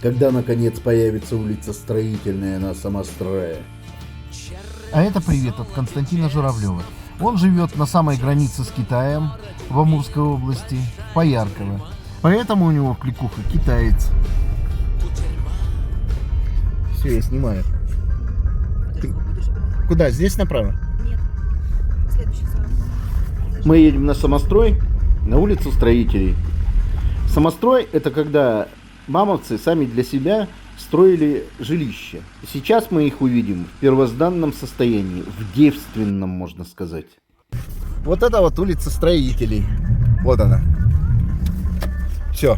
Когда наконец появится улица Строительная на Самострое? А это привет от Константина Журавлева. Он живет на самой границе с Китаем в Амурской области, в Поярково. Поэтому у него в кликухах китаец. Все, я снимаю. Ты куда? Здесь направо? Нет. Следующий сорок. Мы едем на Самострой, на улицу Строителей. Самострой — это когда бамовцы сами для себя строили жилища. Сейчас мы их увидим в первозданном состоянии, в девственном, можно сказать. Вот это вот улица Строителей. Вот она. Все.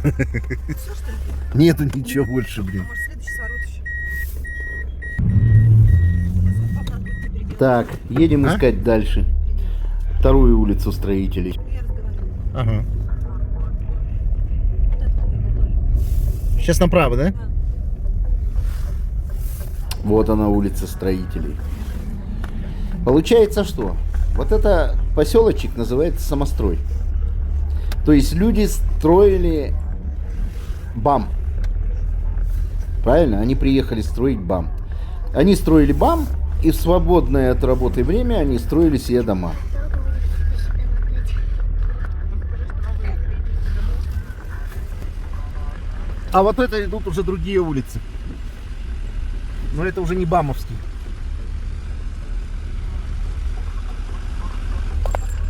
Все, что ли? Нету ничего больше, блин. Может, следующий сворот еще. Так, едем искать дальше. Вторую улицу Строителей. Я разговариваю. Ага. Вот это, наверное, тоже. Сейчас направо, да? Вот она, улица Строителей. Получается что? Вот это поселочек называется Самострой. То есть люди строили БАМ. Правильно? Они приехали строить БАМ. Они строили БАМ, и в свободное от работы время они строили себе дома. А вот это идут уже другие улицы. Но это уже не бамовские.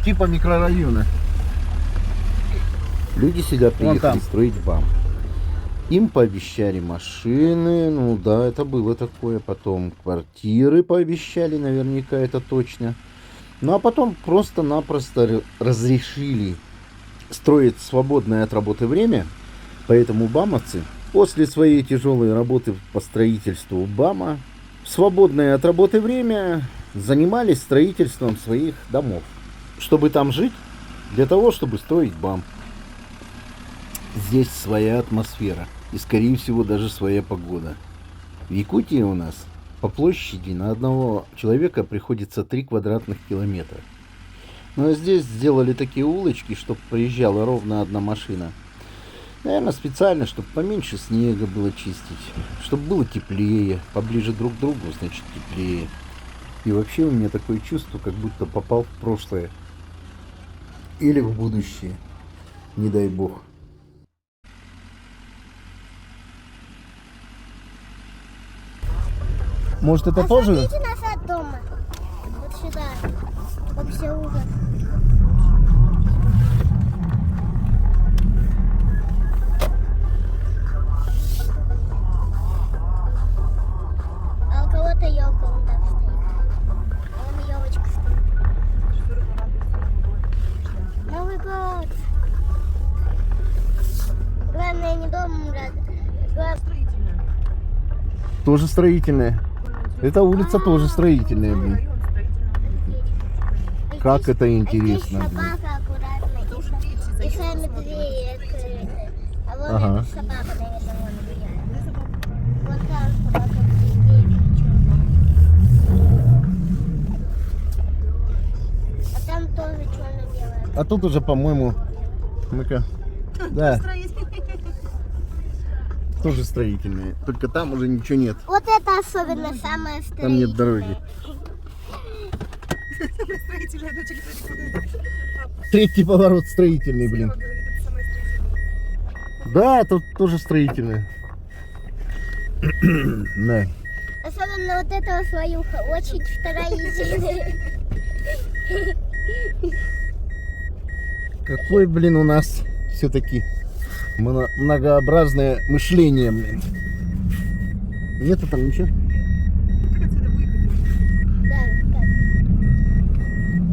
Типа микрорайона. Люди сюда Вон приехали там. строить БАМ. Им пообещали машины, ну да, это было такое. Потом квартиры пообещали, наверняка это точно. Ну а потом просто-напросто разрешили строить свободное от работы время. Поэтому бамовцы после своей тяжелой работы по строительству БАМа в свободное от работы время занимались строительством своих домов. Чтобы там жить, для того, чтобы строить БАМ. Здесь своя атмосфера и, скорее всего, даже своя погода. В Якутии у нас по площади на одного человека приходится 3 квадратных километра. Но здесь сделали такие улочки, чтобы проезжала ровно одна машина. Наверное, специально, чтобы поменьше снега было чистить, чтобы было теплее, поближе друг к другу, значит теплее. И вообще у меня такое чувство, как будто попал в прошлое. Или в будущее. Не дай бог. Может, это тоже? Посмотрите назад дома. Вот сюда. Вообще ужас. А у кого-то елка вон там стоит. А вон елочка стоит. Новый год. Главное, не дом рад. Тоже строительная. Эта улица тоже строительная, блин. Район строительный. Как это Здесь интересно, блин. собака аккуратно. Это уже дверь все И заехали. сами двери открыты. А вон Ага. эта собака, наверное, вон гуляет. Где собака? Вот там собака двери. А там тоже черно-белое. А тут уже, по-моему, ну-ка, да, Строитель. тоже строительные. Только там уже ничего нет. Вот это особенно самое строительное. Там нет дороги. Строитель, а дочек куда? Третий поворот строительный, блин. Говорит, это самое строительное. Да, тут тоже строительные. Да. Особенно вот эта сваюха. Очень строительная. Какой, блин, у нас все-таки многообразное мышление, блин. Нету там ничего? Отсюда выехали. Да, так.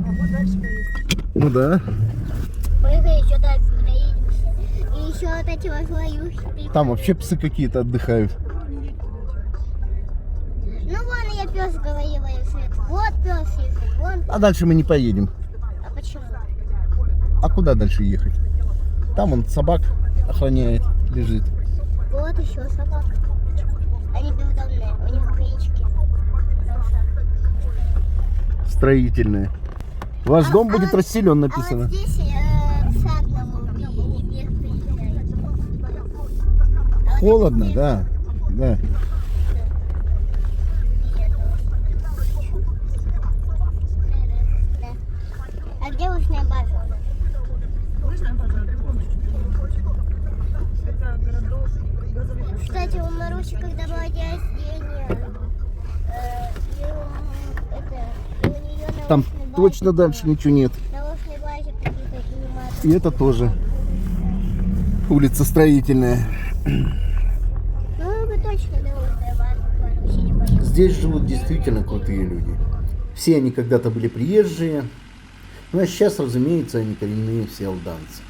А вот дальше поедем. Ну да. Прыгай, еще дальше проедемся. И еще вот эти вот сваюхи. Там вообще псы какие-то отдыхают. Ну вон я пес говорила, Свет. Вот пес ехал, вон. А дальше мы не поедем. А почему? А куда дальше ехать? Там он собак охраняет, лежит. Вот еще собака. Они бездомные, у них клички. Строительные. Ваш дом будет расселен, А написано. вот здесь сад нам вверх приезжает. холодно, да. Да. А где ушная база? Лыжная база, другом. Это городок, газовый. Кстати, у Марусі, когда была день рождения, у нее на Там ушной базе точно дальше ничего нет. На ушной базе какие-то анимации. И это тоже улица Строительная. Ну, вы точно на ушной базе Маруси не пошли. Здесь живут действительно крутые люди. Все они когда-то были приезжие, ну а сейчас, разумеется, они коренные все алданцы.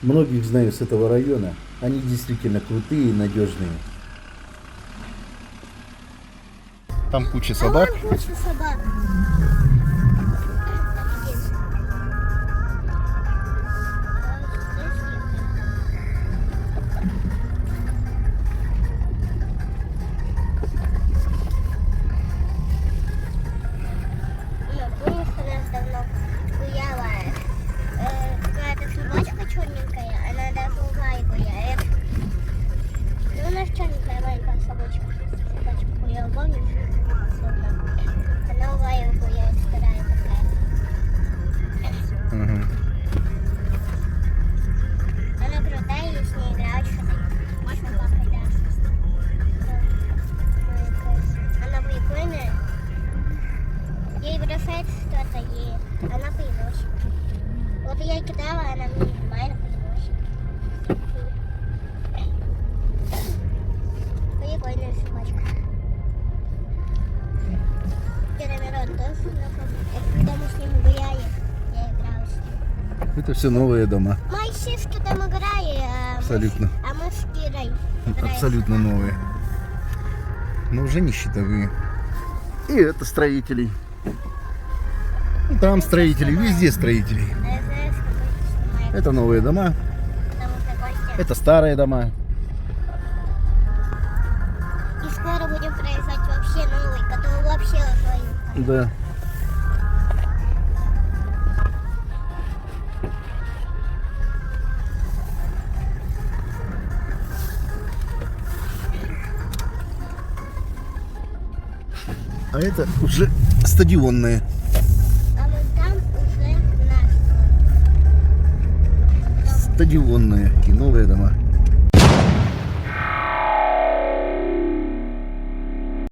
Многих знаю с этого района, они действительно крутые и надежные. Там куча А собак. вон куча собак. Помнишь, у нас давно гуляла какая-то собачка черненькая, она даже у Ваи гуляет. Ну, у нас черненькая маленькая собачка гуляла, помнишь? Она у Ваи гуляет, вторая такая. Мгм. Она крутая, я с ней играю, что-то. Можно папой, да. Она прикольная. Ей бросает что-то, и она приносит. Вот я ей кидала, она мне нормально приносит. Прикольная собачка. Керамерон тоже знакомый. Это когда мы с ним гуляли, я играла с ним. Это все новые дома. Мы все что там играли, Абсолютно. а мы с Кирой играем. Абсолютно новые. Но уже не щитовые. И это строителей. И там строители, везде строители. А я знаю, что мы снимаем, Это новые дома, потому что Костя. это старые дома. И скоро будем проезжать вообще новый, который вообще твой. Да. А это уже стадионные. А вот там уже наш. Стадионные и новые дома.